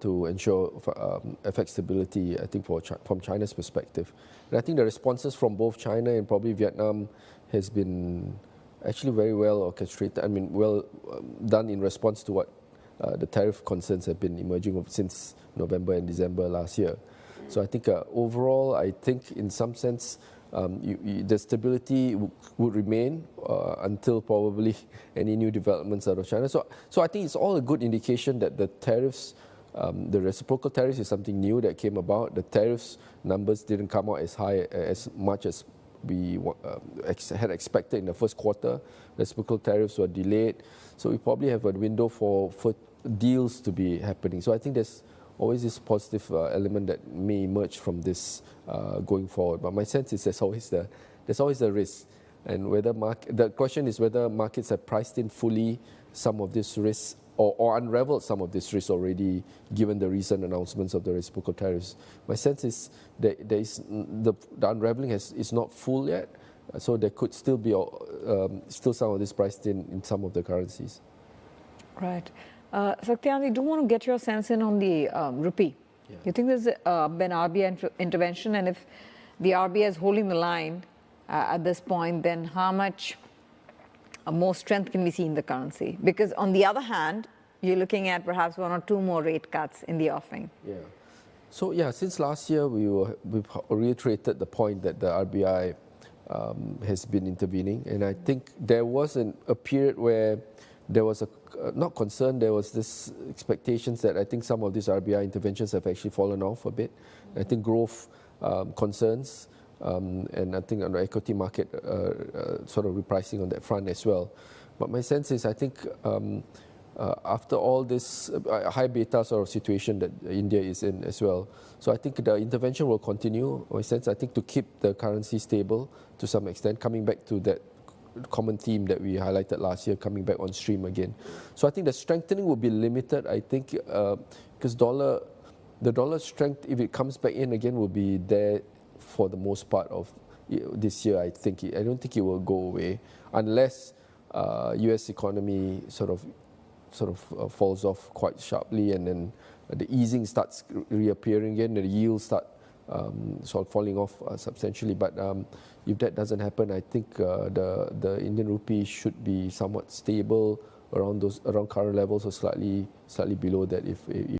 to ensure FX stability, I think, from China's perspective. And I think the responses from both China and probably Vietnam has been actually very well orchestrated. I mean, well done in response to what the tariff concerns have been emerging since November and December last year. So I think overall, I think in some sense, the stability would remain until probably any new developments out of China. So I think it's all a good indication that the tariffs, the reciprocal tariffs is something new that came about. The tariffs numbers didn't come out as much as we had expected in the first quarter. Reciprocal tariffs were delayed. So we probably have a window for deals to be happening. So I think there's always this positive element that may emerge from this going forward. But my sense is there's always the risk. And whether the question is whether markets have priced in fully some of this risk or unraveled some of this risk already, given the recent announcements of the reciprocal tariffs. My sense is that the unraveling is not full yet, so there could still be still some of this priced in some of the currencies. Right. Saktyan, I do want to get your sense in on the rupee. Yeah. You think there's been RBI intervention, and if the RBI is holding the line at this point, then how much more strength can we see in the currency? Because on the other hand, you're looking at perhaps 1 or 2 more rate cuts in the offing. Yeah. So yeah, since last year we've reiterated the point that the RBI has been intervening, and I think there was a period where there was not concern, there was this expectations that I think some of these RBI interventions have actually fallen off a bit. I think growth concerns, and I think on the equity market sort of repricing on that front as well. But my sense is I think after all this high beta sort of situation that India is in as well, so I think the intervention will continue. My sense, I think, to keep the currency stable to some extent, coming back to that common theme that we highlighted last year, coming back on stream again. So I think the strengthening will be limited, I think, because the dollar strength, if it comes back in again, will be there for the most part of this year, I think. I don't think it will go away unless US economy sort of falls off quite sharply, and then the easing starts reappearing again, and the yields start sort of falling off substantially. But if that doesn't happen, I think the Indian rupee should be somewhat stable around current levels or slightly below that if